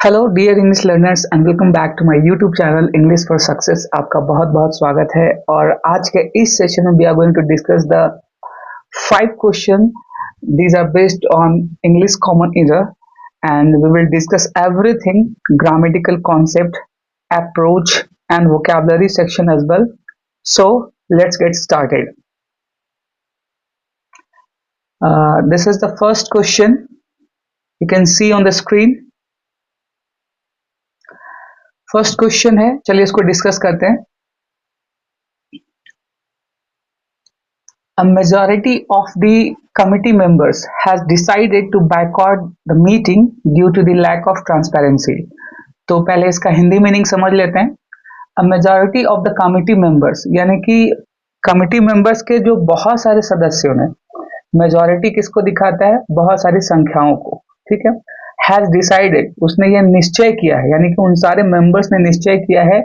Hello dear English learners and welcome back to my YouTube channel English for success. आपका बहुत बहुत स्वागत है। और आज के इस सेशन में we are going to discuss the 5 question. These are based on English common error and we will discuss everything grammatical concept, approach and vocabulary section as well. So let's get started. This is the first question you can see on the screen. First question है, चलिए इसको discuss करते हैं। A majority of the committee members has decided to boycott the meeting due to the lack of transparency. तो पहले इसका Hindi meaning समझ लेते हैं। A majority of the committee members यानी कि कमिटी मेंबर्स के जो बहुत सारे सदस्यों ने, मेजॉरिटी किसको दिखाता है? बहुत सारी संख्याओं को, ठीक है। हैज डिसाइडेड, उसने ये निश्चय किया है, यानी कि उन सारे मेंबर्स ने निश्चय किया है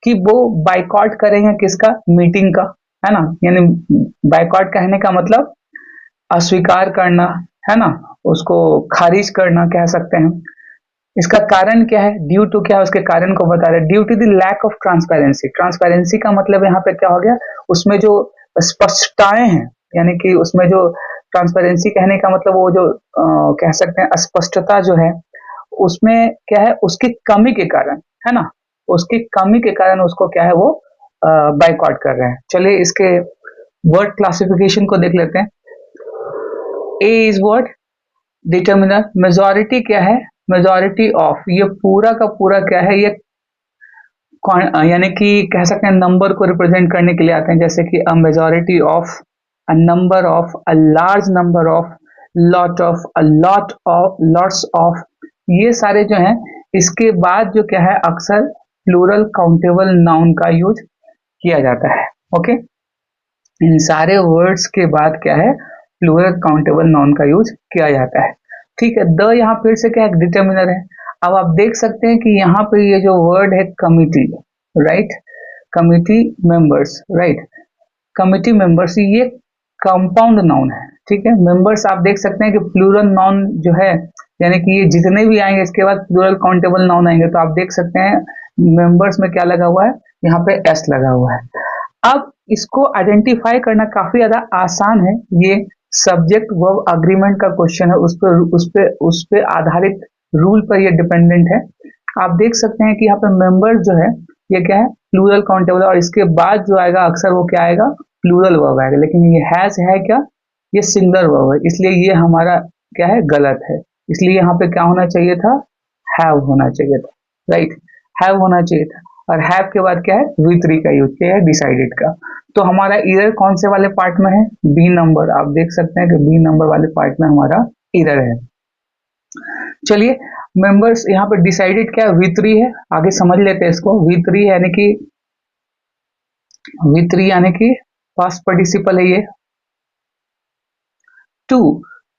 कि वो बाइकआउट करेंगे किसका? मीटिंग का, है ना। यानी बाइकआउट कहने का मतलब अस्वीकार करना, है ना, उसको खारिज करना कह सकते हैं। इसका कारण क्या है? ड्यू टू क्या है? उसके कारण को बता रहे, due to the lack of transparency. Transparency का मतलब यहाँ पे क्या हो गया? उसमें जो स्पष्टताएं हैं, यानी कि उसमें जो ट्रांसपेरेंसी कहने का मतलब वो जो कह सकते हैं अस्पष्टता जो है, उसमें क्या है? उसकी कमी के कारण, है ना, उसकी कमी के कारण उसको क्या है? वो बाइकआउट कर रहे हैं। चलिए इसके वर्ड क्लासिफिकेशन को देख लेते हैं। ए इज वर्ड डिटर्मिनर। मेजॉरिटी क्या है? मेजॉरिटी ऑफ, ये पूरा का पूरा क्या है? ये यानी कि कह सकते हैं नंबर को रिप्रेजेंट करने के लिए आते हैं, जैसे कि a majority of, a number of, a large number of, lot of, a lot of, lots of. ये सारे जो हैं, इसके बाद जो क्या है, अक्सर प्लूरल काउंटेबल नाउन का यूज किया जाता है। ओके, इन सारे वर्ड्स के बाद क्या है? प्लूरल काउंटेबल नाउन का यूज किया जाता है। ठीक है, द यहाँ फिर से क्या है? डिटर्मिनर है। अब आप देख सकते हैं कि यहाँ पे ये जो वर्ड है committee, right, committee members, right, committee members, ये कंपाउंड नाउन है। ठीक है, मेंबर्स आप देख सकते हैं कि प्लूरल नाउन जो है, यानी कि ये जितने भी आएंगे इसके बाद प्लूरल काउंटेबल नाउन आएंगे, तो आप देख सकते हैं मेंबर्स में क्या लगा हुआ है? यहाँ पे एस लगा हुआ है। अब इसको आइडेंटिफाई करना काफी ज्यादा आसान है। ये सब्जेक्ट वर्ब अग्रीमेंट का क्वेश्चन है, उस पे आधारित रूल पर ये डिपेंडेंट है। आप देख सकते हैं कि यहाँ पे मेंबर्स जो है ये क्या है? प्लूरल काउंटेबल, और इसके बाद जो आएगा अक्सर वो क्या आएगा? प्लूरल वर्ब आएगा। लेकिन ये हैज है क्या? ये सिंगुलर वर्ब है, इसलिए ये हमारा क्या है? गलत है। इसलिए यहाँ पे क्या होना चाहिए था? हैव होना चाहिए था, राइट, हैव होना चाहिए था। और हैव के बाद क्या है? V3 का यूज किया है, डिसाइडेड का। तो हमारा एरर कौन से वाले पार्ट में है? B number. आप देख सकते हैं कि बी नंबर वाले पार्ट में हमारा एरर है। चलिए, मेंबर्स यहाँ पे डिसाइडेड क्या है? V3 है। आगे समझ लेते हैं इसको। V3 यानी कि V3 यानी कि पास्ट पार्टिसिपल है ये। टू,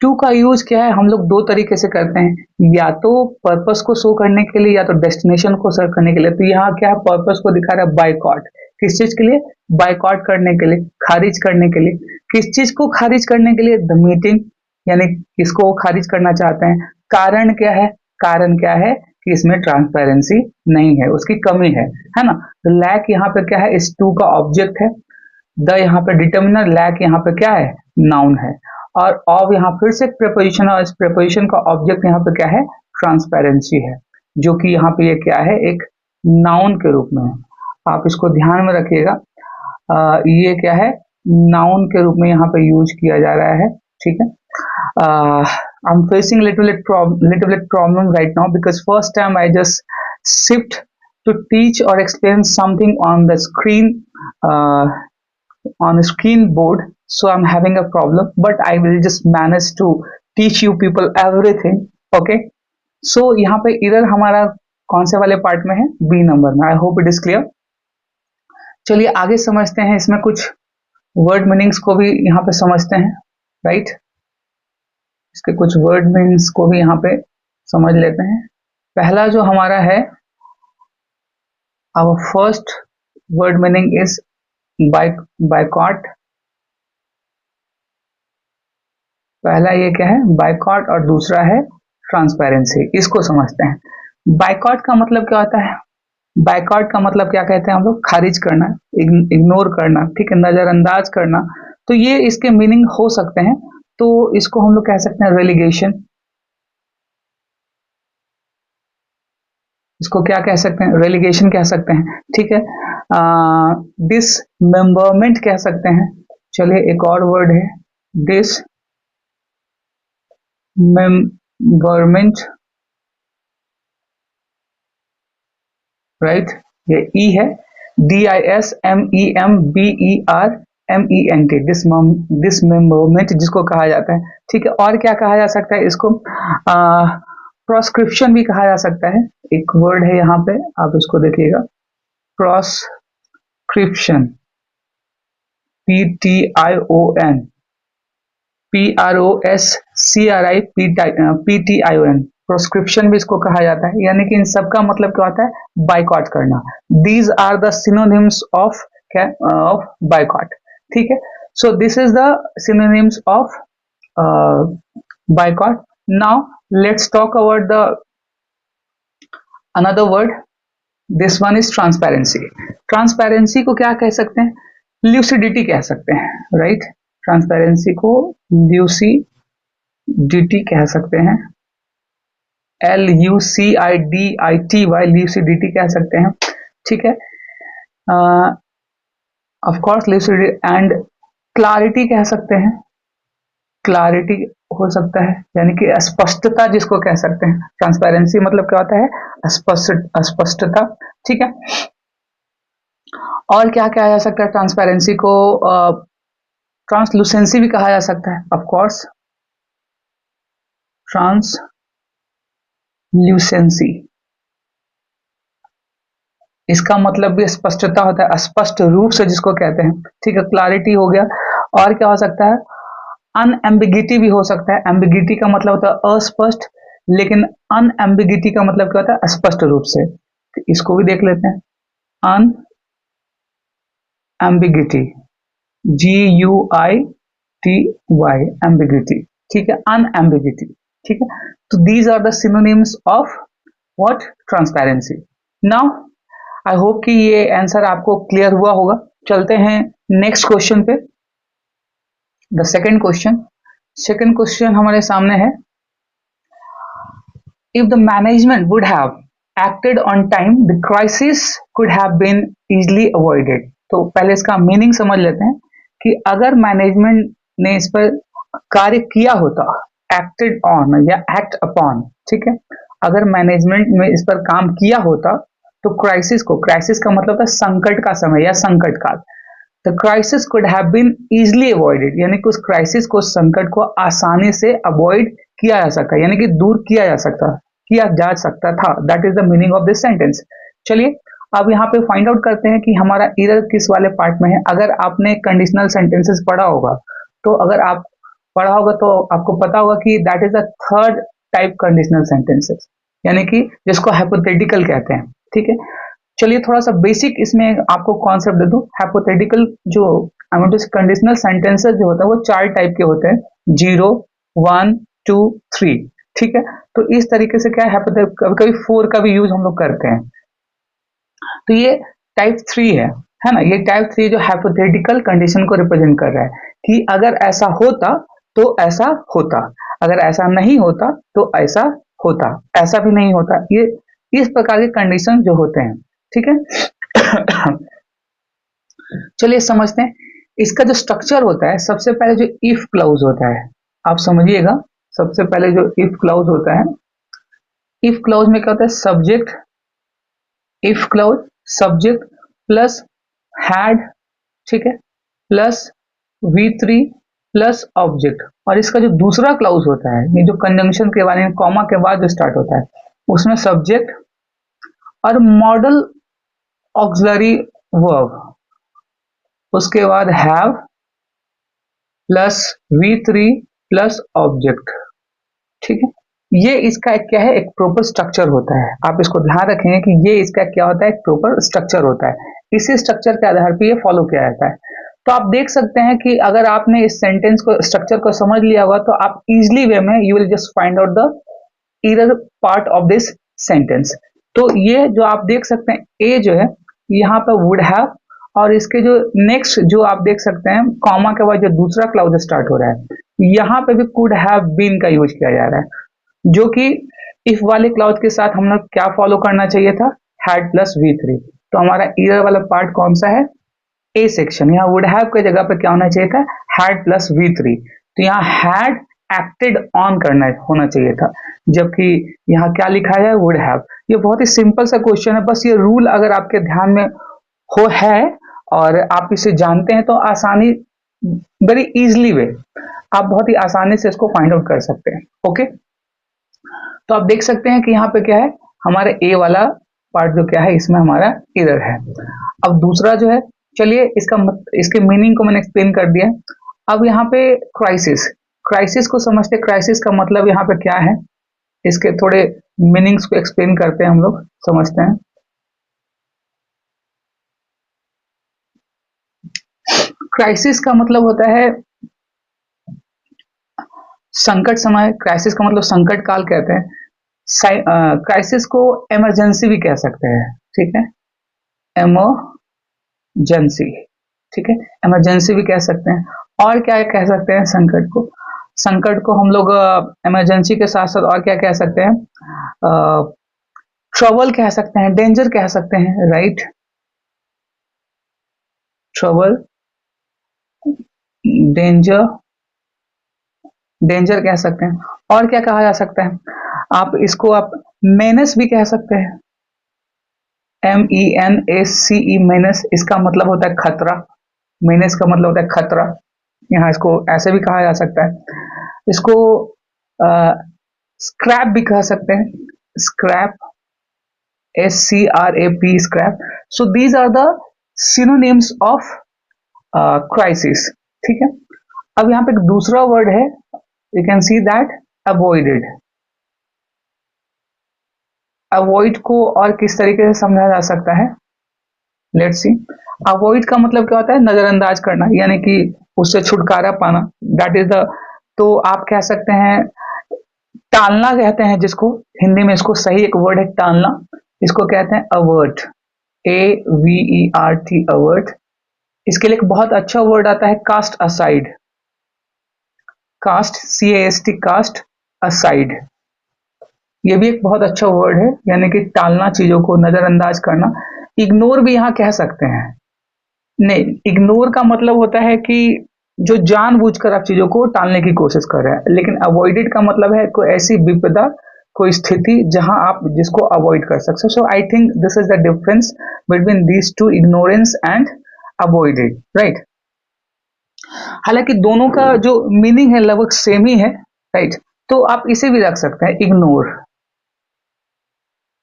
टू का यूज क्या है? हम लोग दो तरीके से करते हैं, या तो पर्पस को शो करने के लिए, या तो डेस्टिनेशन को शो करने के लिए। तो यहाँ क्या है? पर्पस को दिखा रहा है बाइकआउट। किस चीज के लिए? बाइकआउट करने के लिए, खारिज करने के लिए। किस चीज को खारिज करने के लिए? द मीटिंग, यानी किसको खारिज करना चाहते हैं। कारण क्या है? कारण क्या है? कि इसमें ट्रांसपेरेंसी नहीं है, उसकी कमी है ना। तो लैक यहाँ पे क्या है? इस टू का ऑब्जेक्ट है। द यहाँ पे डिटर्मिनर, लैक यहाँ पे क्या है? नाउन है। और ऑफ यहाँ फिर से प्रेपोजिशन, और इस प्रेपोजिशन का ऑब्जेक्ट यहाँ पे क्या है? ट्रांसपेरेंसी है, जो कि यहाँ पे ये क्या है? एक नाउन के रूप में है। आप इसको ध्यान में रखिएगा। ये क्या है? नाउन के रूप में यहाँ पे यूज किया जा रहा है। ठीक है, I'm facing little bit problem right now because first time I just shift to teach or explain something on the screen, uh, on a screen board, so I'm having a problem, but I will just manage to teach you people everything. Okay, so यहाँ पे इधर हमारा कौन से वाले part में है? B number में। आई होप इट इज क्लियर। चलिए आगे समझते हैं, इसमें कुछ वर्ड मीनिंग्स को भी यहाँ पे समझते हैं, राइट। इसके कुछ वर्ड मीनिंग्स को भी यहाँ पे समझ लेते हैं। पहला जो हमारा है, our first word meaning is boycott. पहला ये क्या है? बाइकॉट, और दूसरा है ट्रांसपेरेंसी। इसको समझते हैं। बायकॉट का मतलब क्या होता है? बायकॉट का मतलब क्या कहते हैं हम लोग? खारिज करना, इग्नोर करना, ठीक है, नजरअंदाज करना। तो ये इसके मीनिंग हो सकते हैं। तो इसको हम लोग कह सकते हैं रेलिगेशन। इसको क्या कह सकते हैं? रेलिगेशन कह सकते हैं, ठीक है। डिसमेंबरमेंट कह सकते हैं। चलिए एक और वर्ड है, डिसमेंबरमेंट, राइट। ये ई है, DISMEMBERMENT, डिसमेंबरमेंट जिसको कहा जाता है, ठीक है। और क्या कहा जा सकता है इसको? प्रोस्क्रिप्शन भी कहा जा सकता है। एक वर्ड है यहाँ पे, आप इसको देखिएगा, प्रोस्क्रिप्शन, PTION, PROSCRIPTION, प्रोस्क्रिप्शन भी इसको कहा जाता है। यानी कि इन सब का मतलब क्या होता है? बाइकॉट करना। These are the synonyms of boycott, ठीक है। So this is the synonyms of boycott. Now let's talk about the another word. This one is transparency. Transparency को क्या कह सकते हैं? ल्यूसिडिटी कह सकते हैं, राइट। ट्रांसपेरेंसी को ल्यूसिडिटी कह सकते हैं, LUCIDITY, ल्यूसिडिटी कह सकते हैं, ठीक है। ऑफ कोर्स ल्यूसिडिटी एंड क्लैरिटी कह सकते हैं, क्लैरिटी हो सकता है, यानी कि स्पष्टता जिसको कह सकते हैं। ट्रांसपेरेंसी मतलब क्या होता है? स्पष्टता, ठीक है। और क्या कहा जा सकता है ट्रांसपेरेंसी को? ट्रांसलूसेंसी भी कहा जा सकता है, ऑफ कोर्स, ट्रांसल्यूसेंसी। इसका मतलब भी स्पष्टता होता है, स्पष्ट रूप से जिसको कहते हैं, ठीक है। क्लैरिटी हो गया। और क्या हो सकता है? अनएम्बिगिटी भी हो सकता है। एम्बिगिटी का मतलब होता है अस्पष्ट, लेकिन अनएम्बिगिटी का मतलब क्या होता है? स्पष्ट रूप से। तो इसको भी देख लेते हैं, अनएम्बिगिटी, GUITY, एम्बिगिटी, ठीक है, अनएम्बिगिटी, ठीक है। तो these are the synonyms of what? Transparency. Now I hope कि ये आंसर आपको क्लियर हुआ होगा। चलते हैं नेक्स्ट क्वेश्चन पे, the second question. Second question हमारे सामने है, if the management would have acted on time, the crisis could have been easily avoided। तो पहले इसका मीनिंग समझ लेते हैं कि अगर मैनेजमेंट ने इस पर कार्य किया होता, एक्टेड ऑन या एक्ट अपॉन, ठीक है, अगर मैनेजमेंट में इस पर काम किया होता तो क्राइसिस को, क्राइसिस का मतलब है संकट का समय या संकट काल, the crisis could have been easily avoided, यानी कि उस क्राइसिस को, संकट को आसानी से अवॉइड किया जा सकता, यानी कि दूर किया जा सकता था। That is the meaning of this sentence. चलिए अब यहाँ पे फाइंड आउट करते हैं कि हमारा एरर किस वाले पार्ट में है। अगर आपने कंडीशनल सेंटेंसेस पढ़ा होगा, तो अगर आप पढ़ा होगा तो आपको पता होगा कि that is the third type conditional sentences, यानी कि जिसको हाइपोथेटिकल कहते हैं, ठीक है। चलिए थोड़ा सा बेसिक इसमें आपको कॉन्सेप्ट दे दूं। हाइपोथेटिकल जो कंडीशनल सेंटेंसेस जो होता है वो चार टाइप के होते हैं, 0, 1, 2, 3, ठीक है। तो इस तरीके से क्या है, कभी कभी 4 का भी यूज हम लोग करते हैं। तो ये टाइप 3 है ना। ये टाइप 3 जो हाइपोथेटिकल कंडीशन को रिप्रेजेंट कर रहा है कि अगर ऐसा होता तो ऐसा होता, अगर ऐसा नहीं होता तो ऐसा होता, ऐसा भी नहीं होता। ये इस प्रकार के कंडीशन जो होते हैं, ठीक है। चलिए समझते हैं इसका जो स्ट्रक्चर होता है। सबसे पहले जो इफ क्लाउज होता है, आप समझिएगा, सबसे पहले जो इफ क्लाउज होता है, इफ क्लाउज में क्या होता है? Subject, if clause subject plus had, ठीक है, प्लस V3 प्लस ऑब्जेक्ट। और इसका जो दूसरा क्लाउज होता है, ये जो कंजंक्शन के बारे में कॉमा के बाद जो स्टार्ट होता है, उसमें सब्जेक्ट और मॉडल ऑक्सिलरी वर्ब, उसके बाद have plus V3 plus object, ठीक है। ये इसका एक क्या है? एक प्रॉपर स्ट्रक्चर होता है। आप इसको ध्यान रखेंगे कि ये इसका क्या होता है? एक प्रॉपर स्ट्रक्चर होता है। इसी स्ट्रक्चर के आधार पर ये फॉलो किया जाता है। तो आप देख सकते हैं कि अगर आपने इस सेंटेंस को, स्ट्रक्चर को समझ लिया होगा, तो आप इजिली वे में you will just find out the error part of this sentence. तो ये जो आप देख सकते हैं ए जो है यहाँ पर वुड हैव, और इसके जो नेक्स्ट जो आप देख सकते हैं कॉमा के बाद जो दूसरा क्लाउज स्टार्ट हो रहा है यहाँ पे भी कुड हैव बीन का यूज किया जा रहा है, जो कि इफ वाले क्लाउज के साथ हम लोग क्या फॉलो करना चाहिए था, हैड प्लस V3। तो हमारा ईयर वाला पार्ट कौन सा है, ए सेक्शन। यहाँ वुड हैव के जगह पे क्या होना चाहिए था, हैड प्लस V3। तो यहाँ हैड एक्टेड ऑन करना होना चाहिए था, जबकि यहाँ क्या लिखा है, वुड हैव। ये बहुत ही सिंपल सा क्वेश्चन है, बस ये रूल अगर आपके ध्यान में हो है और आप इसे जानते हैं तो आसानी, वेरी इजली वे आप बहुत ही आसानी से इसको फाइंड आउट कर सकते हैं। ओके, तो आप देख सकते हैं कि यहाँ पे क्या है, हमारे ए वाला पार्ट जो क्या है इसमें हमारा एरर है। अब दूसरा जो है, चलिए इसके मीनिंग को मैंने एक्सप्लेन कर दिया। अब यहाँ पे क्राइसिस, क्राइसिस को समझते, क्राइसिस का मतलब यहाँ पे क्या है, इसके थोड़े मीनिंग्स को एक्सप्लेन करते हैं, हम लोग समझते हैं। क्राइसिस का मतलब होता है संकट समय, क्राइसिस का मतलब संकट काल कहते हैं। क्राइसिस को इमरजेंसी भी कह सकते हैं, ठीक है, इमरजेंसी, ठीक है, इमरजेंसी भी कह सकते हैं। और क्या कह सकते हैं संकट को, संकट को हम लोग इमरजेंसी के साथ साथ और क्या कह सकते हैं, ट्रबल कह सकते हैं, डेंजर कह सकते हैं, राइट, ट्रबल, डेंजर, डेंजर कह सकते हैं। और क्या कहा जा सकता है, आप इसको आप मेनस भी कह सकते हैं, MENACE, मेनस, इसका मतलब होता है खतरा, मेनस का मतलब होता है खतरा। यहाँ इसको ऐसे भी कहा जा सकता है, इसको स्क्रैप भी कह सकते हैं, scrap, SCRAP, scrap. So these are the synonyms of crisis, ठीक है। अब यहाँ पे एक दूसरा वर्ड है, you can see that, avoided. Avoid को और किस तरीके से समझा जा सकता है, लेट्स सी। अवॉइड का मतलब क्या होता है, नजरअंदाज करना, यानी कि उससे छुटकारा पाना, दैट इज द, तो आप कह सकते हैं टालना कहते हैं जिसको, हिंदी में इसको सही एक वर्ड है टालना, इसको कहते हैं अवर्ट, AVERT, अवर्ट। इसके लिए एक बहुत अच्छा वर्ड आता है cast aside, cast, CAST, cast aside. ये भी एक बहुत अच्छा वर्ड है, यानी कि टालना, चीजों को नजरअंदाज करना। इग्नोर भी यहाँ कह सकते हैं, नहीं, इग्नोर का मतलब होता है कि जो जानबूझकर आप चीजों को टालने की कोशिश कर रहे हैं, लेकिन अवॉइडेड का मतलब है कोई ऐसी विपदा, कोई स्थिति जहां आप जिसको अवॉइड कर सकते हो। So I think this is the difference between these two, ignorance and avoided, right. हालांकि दोनों का जो मीनिंग है लगभग सेम ही है, राइट। तो आप इसे भी रख सकते हैं इग्नोर,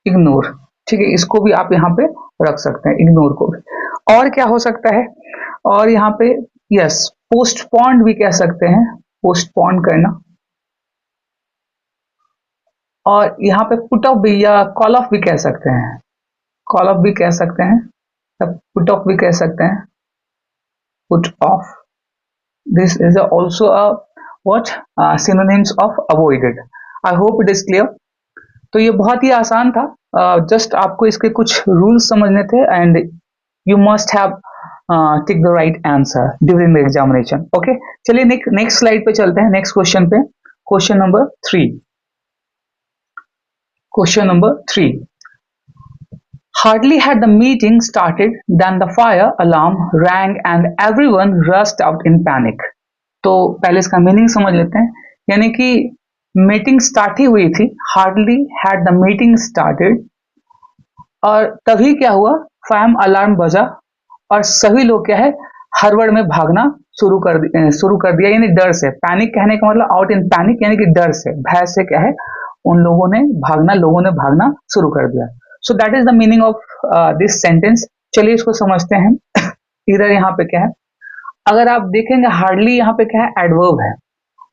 इग्नोर, ठीक है, इसको भी आप यहाँ पे रख सकते हैं, इग्नोर को भी। और क्या हो सकता है, और यहाँ पे यस, पोस्टपोन्ड भी कह सकते हैं, पोस्टपोन करना। और यहाँ पे पुट ऑफ भी या कॉल ऑफ भी कह सकते हैं, कॉल ऑफ भी कह सकते हैं, पुट ऑफ भी कह सकते हैं, put off. This is also a what, synonyms of avoided. I hope it is clear. तो ये बहुत ही आसान था, जस्ट आपको इसके कुछ रूल्स समझने थे, and you must have tick the right answer during the examination. Okay, चलिए नेक्स्ट स्लाइड पे चलते हैं, नेक्स्ट क्वेश्चन पे, question number 3। Question number 3, hardly had the meeting started than the fire alarm rang and everyone rushed out in panic। तो पहले इसका meaning समझ लेते हैं, यानी कि मीटिंग स्टार्ट ही हुई थी, hardly had the meeting started, और तभी क्या हुआ, फायर अलार्म बजा और सभी लोग क्या है, हड़बड़ में भागना शुरू कर दिया, यानी डर से। पैनिक कहने का मतलब आउट इन पैनिक, यानी कि डर से, भय से क्या है, उन लोगों ने भागना शुरू कर दिया। So that is the meaning of this sentence. चलिए इसको समझते हैं। इधर यहाँ पे क्या है, अगर आप देखेंगे हार्डली यहाँ पे क्या है, एडवर्ब है,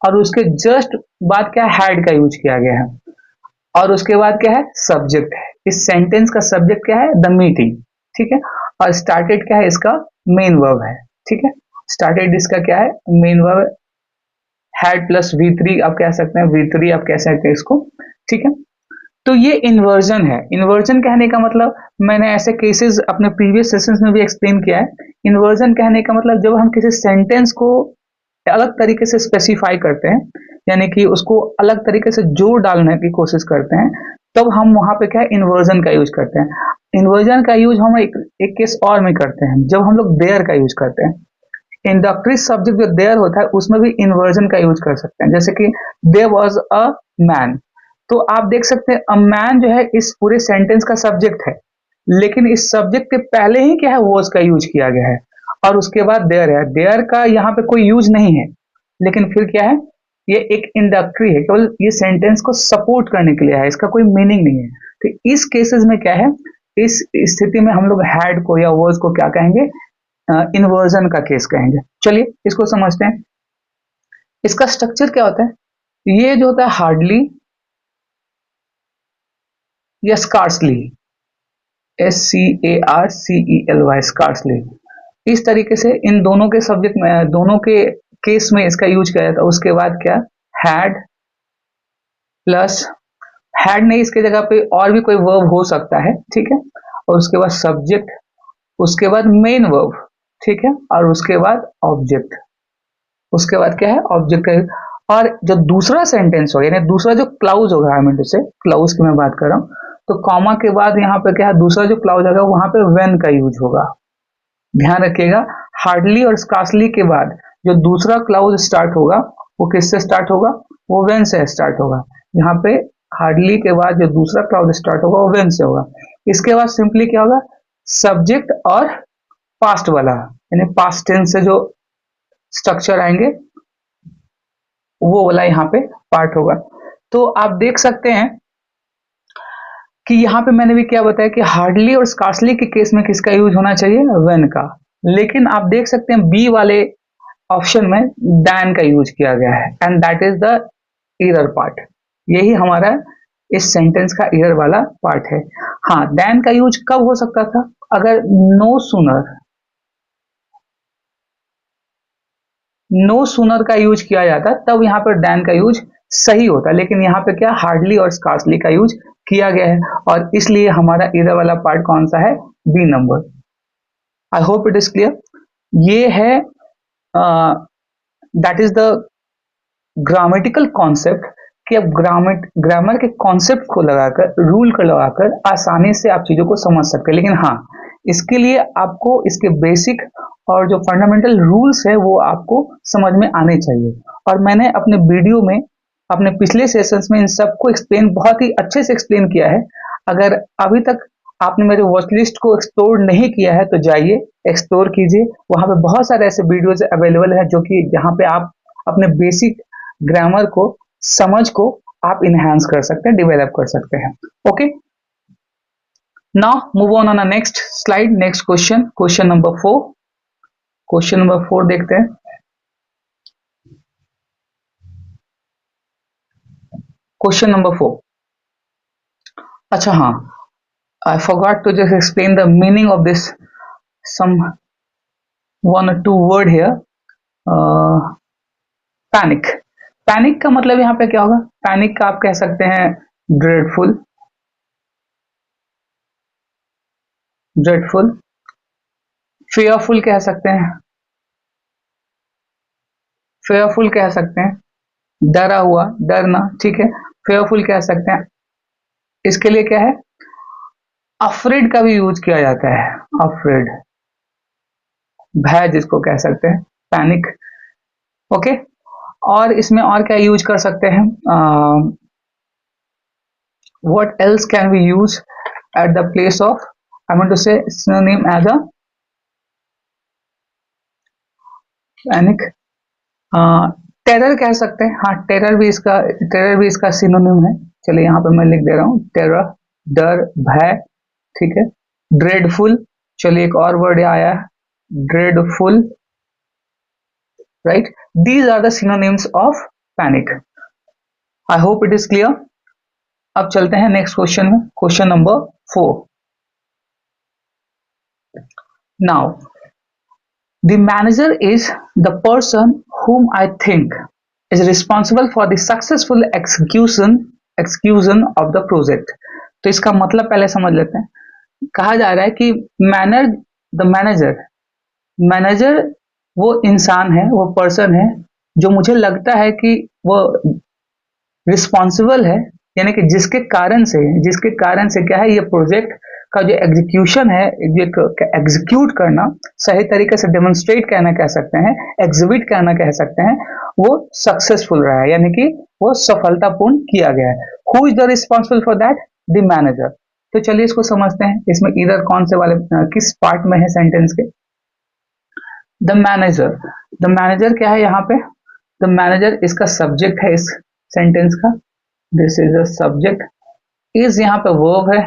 और उसके जस्ट बाद क्या है, हैड का यूज किया गया है, और उसके बाद क्या है, सब्जेक्ट है। इस सेंटेंस का सब्जेक्ट क्या है, द मीटिंग, ठीक है, और स्टार्टेड क्या है, इसका मेन वर्ब है, ठीक है, स्टार्टेड इसका क्या है, main verb, had plus V3 आप कह सकते हैं, V3 आप कह सकते हैं इसको, ठीक है। तो ये इन्वर्जन है। इन्वर्जन कहने का मतलब, मैंने ऐसे केसेस अपने प्रीवियस सेशंस में भी एक्सप्लेन किया है। इन्वर्जन कहने का मतलब जब हम किसी सेंटेंस को अलग तरीके से स्पेसिफाई करते हैं, यानी कि उसको अलग तरीके से जोड़ डालने की कोशिश करते हैं, तब हम वहां पे क्या है, इन्वर्जन का यूज करते हैं। इन्वर्जन का यूज हम एक केस और में करते हैं, जब हम लोग देयर का यूज करते हैं। इंडक्टिव सब्जेक्ट जो देयर होता है उसमें भी इन्वर्जन का यूज कर सकते हैं, जैसे कि देयर वॉज अ मैन। तो आप देख सकते हैं अ मैन जो है इस पूरे सेंटेंस का सब्जेक्ट है, लेकिन इस सब्जेक्ट के पहले ही क्या है, वॉज का यूज किया गया है, और उसके बाद देयर है। देयर का यहाँ पे कोई यूज नहीं है, लेकिन फिर क्या है, ये एक इंडक्टरी है, केवल ये सेंटेंस को सपोर्ट करने के लिए है, इसका कोई मीनिंग नहीं है। तो इस केसेस में क्या है, इस स्थिति में हम लोग हैड को या वॉज को क्या कहेंगे, इन्वर्जन का केस कहेंगे। चलिए इसको समझते हैं। इसका स्ट्रक्चर क्या होता है, ये जो होता है हार्डली या स्कार्सली, SCARCELY, स्कार्सली, इस तरीके से इन दोनों के सब्जेक्ट में, दोनों के केस में इसका यूज किया जाता है। उसके बाद क्या, हैड प्लस, हैड नहीं, इसके जगह पे और भी कोई वर्ब हो सकता है, ठीक है, और उसके बाद सब्जेक्ट, उसके बाद मेन वर्ब, ठीक है, और उसके बाद ऑब्जेक्ट, उसके बाद क्या है, ऑब्जेक्ट। और जो दूसरा सेंटेंस हो, यानी दूसरा जो क्लाउज होगा, आई मीन टू से क्लाउज की मैं बात कर रहा हूँ, तो कॉमा के बाद यहाँ पे क्या है, दूसरा जो क्लाउज होगा वहां पे व्हेन का यूज होगा। ध्यान रखिएगा, हार्डली और स्कार्सली के बाद जो दूसरा क्लाउज स्टार्ट होगा वो किससे स्टार्ट होगा, वो व्हेन से स्टार्ट होगा। यहाँ पे हार्डली के बाद जो दूसरा क्लाउज स्टार्ट होगा वो व्हेन से होगा। इसके बाद सिंपली क्या होगा, सब्जेक्ट और पास्ट वाला, यानी पास्ट टेंस से जो स्ट्रक्चर आएंगे वो वाला यहाँ पे पार्ट होगा। तो आप देख सकते हैं कि यहाँ पे मैंने भी क्या बताया कि हार्डली और स्कार्सली के केस में किसका यूज होना चाहिए, व्हेन का। लेकिन आप देख सकते हैं बी वाले ऑप्शन में दैन का यूज किया गया है, and that is the error part. यही हमारा इस सेंटेंस का एरर वाला पार्ट है। हाँ, दैन का यूज कब हो सकता था, अगर नो सूनर का यूज किया जाता तब यहाँ पर दैन का यूज सही होता, लेकिन यहाँ पे क्या हार्डली और स्कार्सली का यूज किया गया है, और इसलिए हमारा एरर वाला पार्ट कौन सा है, B number. I hope it is clear. ये है that is the grammatical concept, कि अब ग्रामर के कॉन्सेप्ट को लगाकर, रूल को लगाकर आसानी से आप चीजों को समझ सकते हैं। लेकिन हाँ, इसके लिए आपको इसके बेसिक और जो फंडामेंटल रूल्स है वो आपको समझ में आने चाहिए। और मैंने अपने वीडियो में, अपने पिछले सेशंस में इन सबको एक्सप्लेन, बहुत ही अच्छे से एक्सप्लेन किया है। अगर अभी तक आपने मेरे वॉच लिस्ट को एक्सप्लोर नहीं किया है तो जाइए एक्सप्लोर कीजिए, वहां पे बहुत सारे ऐसे वीडियोज अवेलेबल है जो कि जहाँ पे आप अपने बेसिक ग्रामर को, समझ को आप इनहेंस कर सकते हैं, डेवलप कर सकते हैं। Okay, now move on next slide, next question, question number 4। Question number 4 देखते हैं। क्वेश्चन नंबर 4, अच्छा हाँ, I forgot to just explain the meaning of this some one और two word here. Panic, panic का मतलब यहाँ पे क्या होगा, पैनिक का आप कह सकते हैं ड्रेडफुल, ड्रेडफुल, फेयरफुल कह सकते हैं, फेयरफुल कह सकते हैं, डरा हुआ, डरना, ठीक है, फेयरफुल कह सकते हैं। इसके लिए क्या है, अफ्रेड का भी यूज किया जाता है, अफ्रेड, भय जिसको कह सकते हैं, पैनिक। ओके, और इसमें और क्या यूज कर सकते हैं, what else can we use at the place of, I want to say synonym as a panic, terror कह सकते हैं। हाँ, टेरर भी इसका सिनोनिम है। चलिए यहाँ पे मैं लिख दे रहा हूँ, टेरर, डर, भय, ठीक है। ड्रेडफुल, चलिए एक और वर्ड आया है, dreadful, right. These are the synonyms of panic. I hope it is clear. अब चलते हैं नेक्स्ट क्वेश्चन में, question number 4। Now the manager is the person whom I think is responsible for the successful execution execution of the project। तो इसका मतलब पहले समझ लेते हैं। कहा जा रहा है कि मैनर द मैनेजर, मैनेजर वो इंसान है, वो पर्सन है जो मुझे लगता है कि वो रिस्पॉन्सिबल है, यानी कि जिसके कारण से क्या है, ये प्रोजेक्ट का जो एग्जीक्यूशन है, ये एग्जीक्यूट करना, सही तरीके से डेमोन्स्ट्रेट करना कह सकते हैं, एग्जिबिट करना कह सकते हैं, वो सक्सेसफुल रहा है, यानी कि वो सफलतापूर्ण किया गया है। Who is the responsible for that? The manager. तो चलिए इसको समझते हैं, इसमें इधर कौन से वाले किस पार्ट में है सेंटेंस के। द मैनेजर, द मैनेजर क्या है यहाँ पे? द मैनेजर इसका सब्जेक्ट है इस सेंटेंस का, this is the subject. Is यहाँ पे वर्ब है,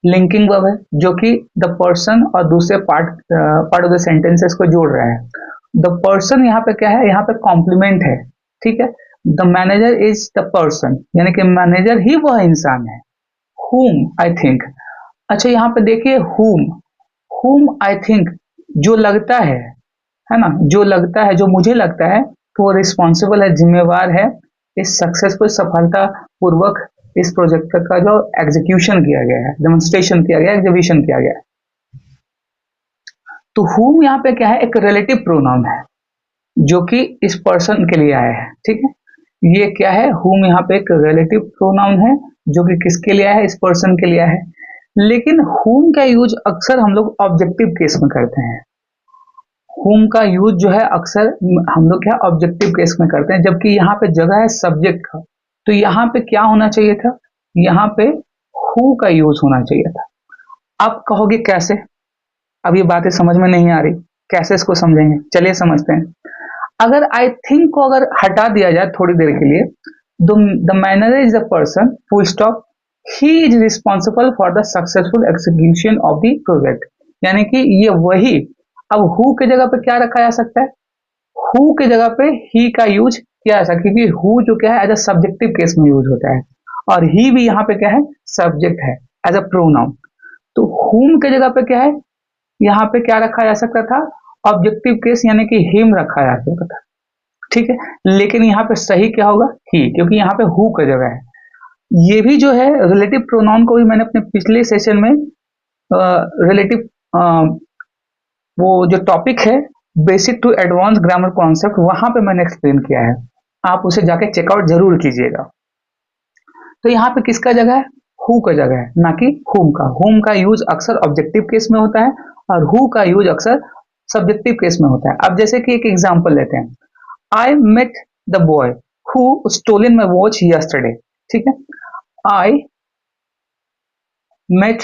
लिंकिंग वर्ब है, जो कि द पर्सन और दूसरे पार्ट ऑफ द सेंटेंसेस को जोड़ रहा है। द पर्सन यहाँ पे क्या है? यहाँ पे कॉम्प्लीमेंट है, ठीक है। The manager is the person, यानी कि मैनेजर ही वह इंसान है। whom आई थिंक, अच्छा यहाँ पे देखिए whom आई थिंक, जो लगता है ना, जो लगता है, जो मुझे लगता है, तो वो रिस्पॉन्सिबल है, जिम्मेवार है इस सक्सेसफुल, सफलता पूर्वक इस प्रोजेक्ट का जो एग्जीक्यूशन किया गया है, डेमोन्स्ट्रेशन किया गया, एग्जीबिशन किया गया है। तो whom यहाँ पे क्या है? एक रिलेटिव प्रोनाउन है जो कि इस पर्सन के लिए आया है, ठीक है। ये क्या है? whom यहाँ पे एक रिलेटिव प्रोनाउन है जो कि किसके लिए आया है? इस पर्सन के लिए आया है। लेकिन whom का यूज अक्सर हम लोग ऑब्जेक्टिव केस में करते हैं। whom का यूज जो है अक्सर हम लोग क्या ऑब्जेक्टिव केस में करते हैं, जबकि यहाँ पे जगह है सब्जेक्ट का। तो यहाँ पे क्या होना चाहिए था? यहाँ पे who का यूज होना चाहिए था। आप कहोगे कैसे? अब ये बातें समझ में नहीं आ रही, कैसे इसको समझेंगे? चलिए समझते हैं। अगर आई थिंक को अगर हटा दिया जाए थोड़ी देर के लिए, the manager is the person, full stop, he is responsible for the successful execution of the project, यानी कि ये वही। अब हु की जगह पे क्या रखा जा सकता है? हु की जगह पे ही का यूज किया जा सकता है, क्योंकि हु जो क्या है एज अ सब्जेक्टिव केस में यूज होता है, और ही भी यहाँ पे क्या है? सब्जेक्ट है एज अ प्रोनाउन। तो हुम की जगह पे क्या है? यहाँ पे क्या रखा जा सकता था? ऑब्जेक्टिव केस, यानी कि हिम रखा जा सकता था, ठीक है। लेकिन यहाँ पे सही क्या होगा? ही, क्योंकि यहाँ पे हु का जगह है। ये भी जो है रिलेटिव प्रोनाउन को भी मैंने अपने पिछले सेशन में रिलेटिव वो जो टॉपिक है basic to advance grammar concept, वहां पे मैंने एक्सप्लेन किया है, आप उसे जाके चेकआउट जरूर कीजिएगा। तो यहाँ पे किसका जगह है? हु का जगह है, ना कि हुम का। हुम का यूज अक्सर ऑब्जेक्टिव केस में होता है और हु का यूज अक्सर सब्जेक्टिव केस में होता है। अब जैसे कि एक एग्जांपल लेते हैं, I met the boy who stolen my watch yesterday, ठीक है। I met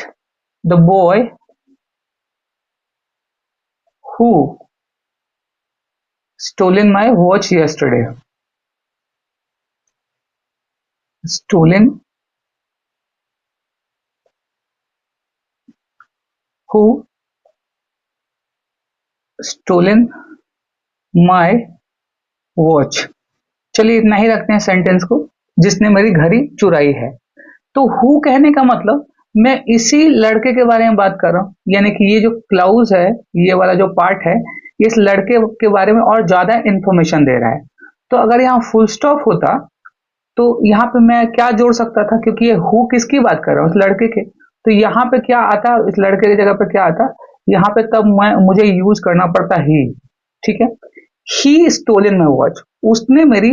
the boy who stolen my watch yesterday. Stolen who stolen my watch. चलिए इतना ही रखते हैं सेंटेंस को, जिसने मेरी घड़ी चुराई है। तो हु कहने का मतलब मैं इसी लड़के के बारे में बात कर रहा हूँ, यानी कि ये जो क्लाउज है, ये वाला जो पार्ट है, इस लड़के के बारे में और ज्यादा इंफॉर्मेशन दे रहा है। तो अगर यहाँ फुल स्टॉप होता तो यहाँ पे मैं क्या जोड़ सकता था, क्योंकि ये हु किसकी बात कर रहा हूँ? इस लड़के के। तो यहाँ पे क्या आता? इस लड़के की जगह पे क्या आता? यहाँ पे तब मुझे यूज करना पड़ता ही, ठीक है। ही स्टोलन माई वॉच, उसने मेरी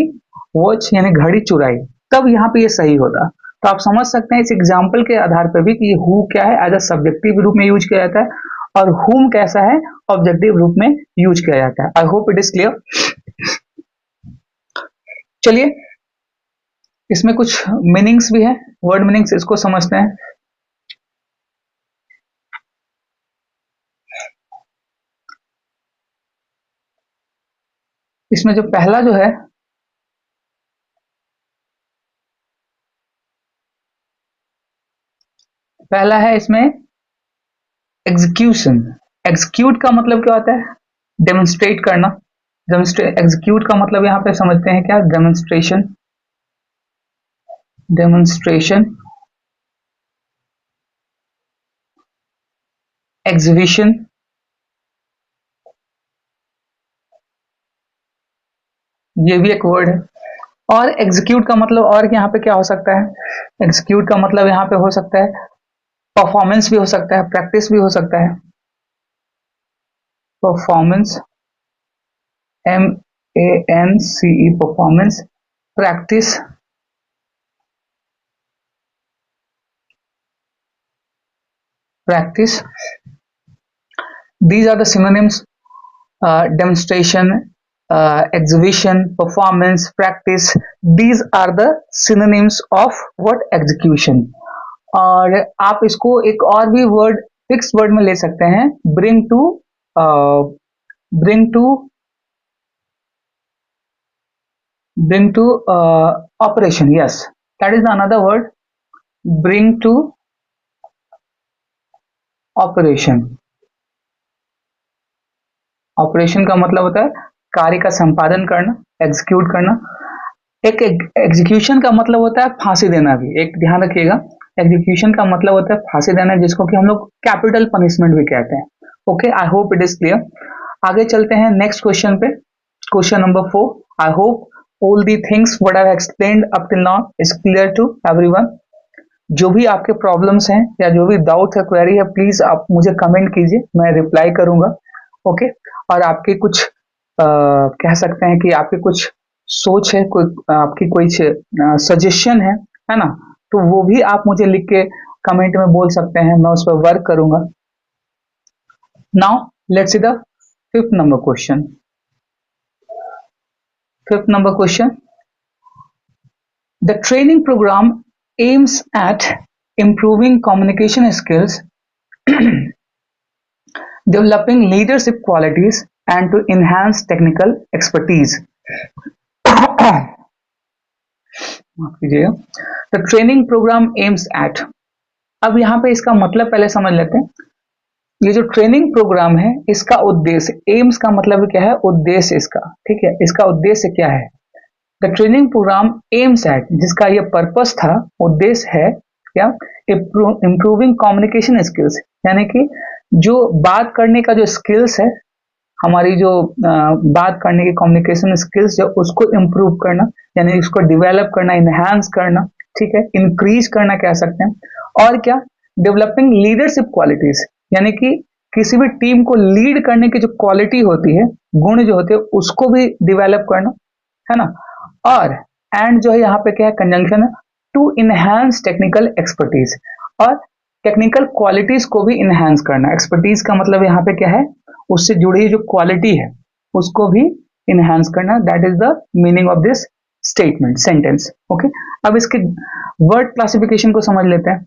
वॉच यानी घड़ी चुराई, तब यहाँ पे ये सही होता। तो आप समझ सकते हैं इस एग्जाम्पल के आधार पर भी कि हु क्या है? एज अ सब्जेक्टिव रूप में यूज किया जाता है, और हुम कैसा है? ऑब्जेक्टिव रूप में यूज किया जाता है। आई होप इट इज क्लियर। चलिए इसमें कुछ मीनिंग्स भी है, वर्ड मीनिंग्स, इसको समझते हैं। इसमें जो पहला जो है, पहला है इसमें एग्जीक्यूशन। एग्जीक्यूट का मतलब क्या होता है? डेमोन्स्ट्रेट करना। एग्जीक्यूट का मतलब यहाँ पे समझते हैं क्या? डेमोन्स्ट्रेशन। डेमोन्स्ट्रेशन, एग्जीबिशन, ये भी एक वर्ड है। और एग्जीक्यूट का मतलब और यहाँ पे क्या हो सकता है? एग्जीक्यूट का मतलब यहाँ पे हो सकता है परफॉर्मेंस भी हो सकता है, प्रैक्टिस भी हो सकता है। Performance, MANCE, performance, practice, practice. These are the synonyms: demonstration, exhibition, performance, practice. These are the synonyms of what? Execution. और आप इसको एक और भी वर्ड, फिक्स वर्ड में ले सकते हैं, bring to, bring to, bring to operation. Yes, that is another word. Bring to operation. Operation का मतलब होता है कार्य का संपादन करना, एग्जीक्यूट करना। एक एग्जीक्यूशन का मतलब होता है फांसी देना भी, एक ध्यान रखिएगा, एग्जीक्यूशन का मतलब होता है फांसी देना, जिसको कि हम लोग कैपिटल पनिशमेंट भी कहते हैं। Okay, I hope it is clear. आगे चलते हैं नेक्स्ट क्वेश्चन पे, question number 4। I hope all the things what I have explained up till now is clear to everyone. जो भी आपके प्रॉब्लम्स हैं या जो भी डाउट है, क्वेरी है, प्लीज आप मुझे कमेंट कीजिए, मैं रिप्लाई करूंगा। ओके, और आपके कुछ कह सकते हैं कि आपकी कुछ सोच है, कोई आपकी कोई सजेशन है ना, तो वो भी आप मुझे लिख के कमेंट में बोल सकते हैं, मैं उस पर वर्क करूंगा। Now let's see the fifth number question. Fifth number question, the training programme aims at improving communication skills, developing leadership qualities, and to enhance technical expertise. The training program aims at, अब यहाँ पे इसका मतलब पहले समझ लेते हैं। ये जो ट्रेनिंग प्रोग्राम है, इसका उद्देश्य, एम्स का मतलब क्या है? उद्देश्य इसका, ठीक है, इसका उद्देश्य क्या है? The training programme aims at, जिसका ये पर्पस था, उद्देश्य है क्या? इम्प्रूविंग कम्युनिकेशन स्किल्स, यानी कि जो बात करने का जो स्किल्स है, हमारी जो बात करने की कम्युनिकेशन स्किल्स जो, उसको इम्प्रूव करना, यानी उसको डेवलप करना, इनहेंस करना, ठीक है, इंक्रीज करना कह सकते हैं। और क्या? डेवलपिंग लीडरशिप क्वालिटीज, यानी कि किसी भी टीम को लीड करने की जो क्वालिटी होती है, गुण जो होते हैं, उसको भी डेवलप करना, है ना। और एंड जो है यहाँ पे क्या है? कंजंक्शन है, टू इनहेंस टेक्निकल एक्सपर्टीज, और टेक्निकल क्वालिटीज को भी इनहेंस करना। एक्सपर्टीज का मतलब यहाँ पे क्या है? उससे जुड़ी जो क्वालिटी है उसको भी इनहेंस करना। That is the meaning of this statement, sentence. Okay, अब इसके वर्ड क्लासिफिकेशन को समझ लेते हैं।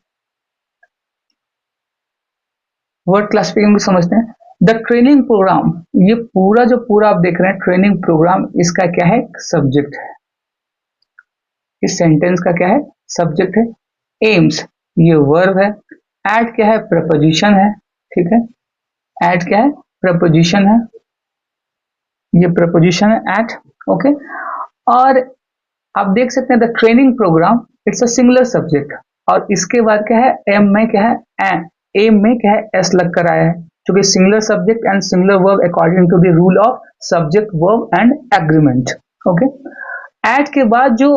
वर्ड क्लासिफिकेशन को समझते हैं। द ट्रेनिंग प्रोग्राम, ये पूरा जो पूरा आप देख रहे हैं ट्रेनिंग प्रोग्राम, इसका क्या है? सब्जेक्ट है। इस सेंटेंस का क्या है? सब्जेक्ट है। एम्स ये वर्ब है। एट क्या है? प्रपोजिशन है, ठीक है, एट क्या है? प्रपोजिशन है, ये प्रपोजिशन है एट। ओके, और आप देख सकते हैं the training programme, it's a singular subject, और इसके बाद क्या है? एम में क्या है? एम में क्या है? एस लग कर आया है, क्योंकि singular subject and singular verb according to the rule of subject verb and agreement. Okay, at के बाद जो,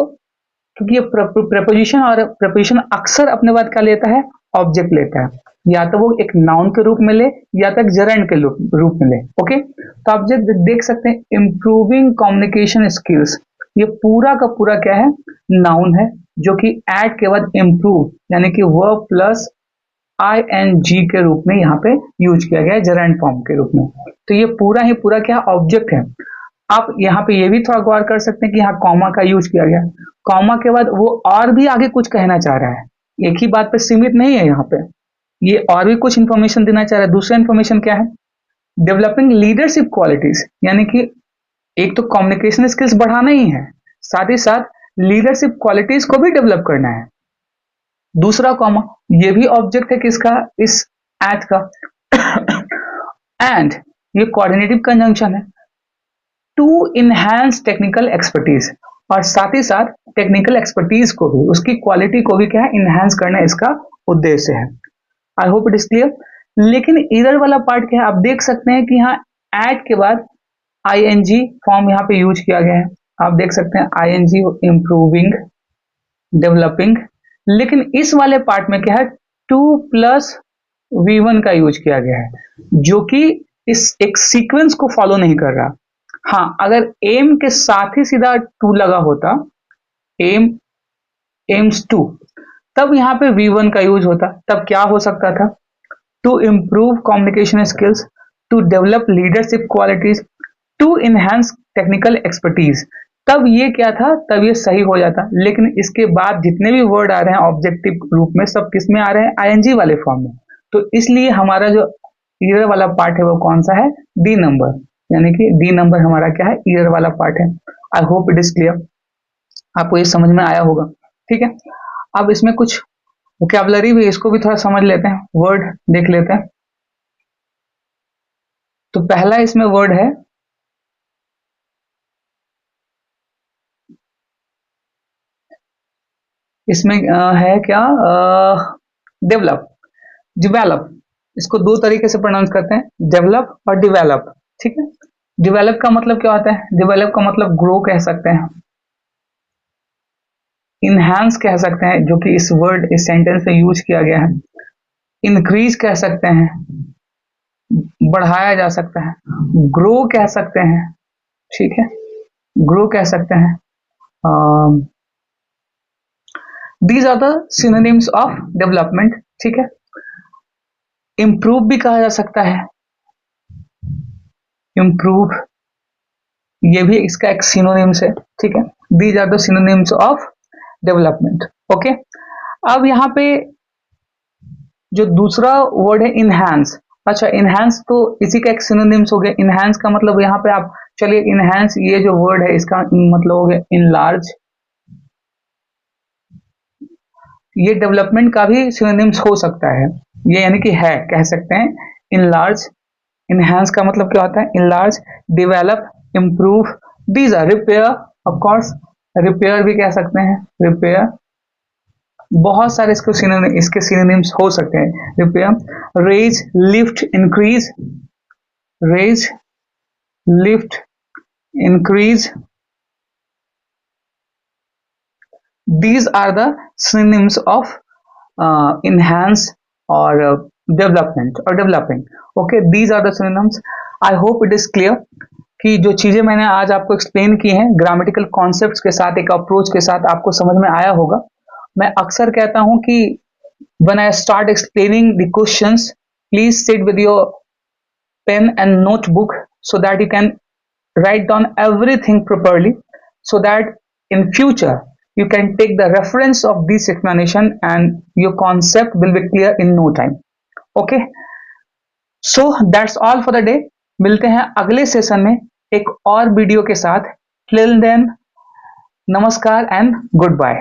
क्योंकि ये प्रपोजिशन, और प्रपोजिशन अक्सर अपने बाद क्या लेता है? ऑब्जेक्ट लेता है, या तो वो एक नाउन के रूप में ले, या तो एक जरंड के रूप में ले। ओके, तो आप जब देख सकते हैं इंप्रूविंग कम्युनिकेशन स्किल्स, ये पूरा का पूरा क्या है? नाउन है, जो कि एट के बाद इम्प्रूव, यानी कि वर्ब प्लस ING के रूप में यहाँ पे यूज किया गया है, जरंड फॉर्म के रूप में। तो ये पूरा ही पूरा क्या? ऑब्जेक्ट है। आप यहाँ पे ये भी थोड़ा गौर कर सकते हैं कि यहाँ कॉमा का यूज किया गया, कॉमा के बाद वो और भी आगे कुछ कहना चाह रहा है, एक ही बात पे सीमित नहीं है, यहाँ पे ये और भी कुछ इंफॉर्मेशन देना चाह रहा है। दूसरा इंफॉर्मेशन क्या है? डेवलपिंग लीडरशिप क्वालिटीज, यानी कि एक तो कम्युनिकेशन स्किल्स बढ़ाना ही है, साथ ही साथ लीडरशिप क्वालिटीज को भी डेवलप करना है। दूसरा कॉमा, ये भी ऑब्जेक्ट है किसका? इस एट का। एंड ये कोऑर्डिनेटिव कंजंक्शन है, टू इनहेंस टेक्निकल एक्सपर्टीज, और साथ ही साथ टेक्निकल एक्सपर्टीज को भी, उसकी क्वालिटी को भी क्या है? इनहेंस करना इसका उद्देश्य है। आई होप इट इज क्लियर। लेकिन इधर वाला पार्ट क्या है? आप देख सकते हैं कि यहाँ एट के बाद ING फॉर्म यहाँ पे यूज किया गया है, आप देख सकते हैं आईएनजी इम्प्रूविंग, डेवलपिंग, लेकिन इस वाले पार्ट में क्या है, 2+V1 का यूज किया गया है जो कि इस एक सीक्वेंस को फॉलो नहीं कर रहा। हाँ, अगर एम के साथ ही सीधा 2 लगा होता, एम एम्स 2, तब यहाँ पे V1 का यूज होता। तब क्या हो सकता था, to improve communication skills, to develop leadership qualities, to enhance technical expertise. तब ये क्या था, तब ये सही हो जाता। लेकिन इसके बाद जितने भी वर्ड आ रहे हैं ऑब्जेक्टिव रूप में, सब किस में आ रहे हैं, आईएनजी वाले फॉर्म में। तो इसलिए हमारा जो ईयर वाला पार्ट है वो कौन सा है, डी नंबर, यानी कि डी नंबर हमारा क्या है, ईयर वाला पार्ट है। आई होप इट इज क्लियर, आपको ये समझ में आया होगा। ठीक है, अब इसमें कुछ वोकैबुलरी भी, इसको भी थोड़ा समझ लेते हैं, वर्ड देख लेते हैं। तो पहला इसमें वर्ड है, इसमें है क्या, डेवलप, डिवेलप। इसको दो तरीके से प्रोनाउंस करते हैं, डेवलप और डिवेलप। ठीक है, डिवेलप का मतलब क्या होता है, डिवेलप का मतलब ग्रो कह सकते हैं, इनहैंस कह सकते हैं जो कि इस वर्ड इस सेंटेंस में यूज किया गया है, इंक्रीज कह सकते हैं, बढ़ाया जा सकता है, ग्रो कह सकते हैं। ठीक है, ग्रो कह सकते हैं। These are the synonyms of development. ठीक है, इम्प्रूव भी कहा जा सकता है, इम्प्रूव, ये भी इसका एक सिनोनिम्स है। ठीक है, these are the synonyms of development. Okay, अब यहाँ पे जो दूसरा वर्ड है इनहैंस। अच्छा, इनहैंस तो इसी का एक सिनोनिम्स हो गया। इनहैंस का मतलब यहाँ पे आप चलिए, इनहैंस ये जो वर्ड है इसका मतलब हो गया इनलार्ज। ये डेवलपमेंट का भी सिनोनिम्स हो सकता है, ये यानी कि है, कह सकते हैं इनलार्ज। इनहैंस का मतलब क्या होता है, enlarge, develop, improve. These are repair, of course repair भी कह सकते हैं, रिपेयर। बहुत सारे इसके सिनोनिम्स हो सकते हैं, repair, raise, lift, increase, raise, lift, increase. These are the synonyms of enhance or development or developing. Okay, these are the synonyms. I hope it is clear कि जो चीजें मैंने आज आपको एक्सप्लेन की हैं ग्रामेटिकल कॉन्सेप्ट्स के साथ, एक अप्रोच के साथ, आपको समझ में आया होगा। मैं अक्सर कहता हूं कि when I start explaining the questions, please sit with your pen and notebook so that you can write down everything properly, so that in future you can take the reference of this explanation and your concept will be clear in no time. Okay, so that's all for the day. मिलते हैं अगले session में एक और video के साथ. Till then, नमस्कार and goodbye.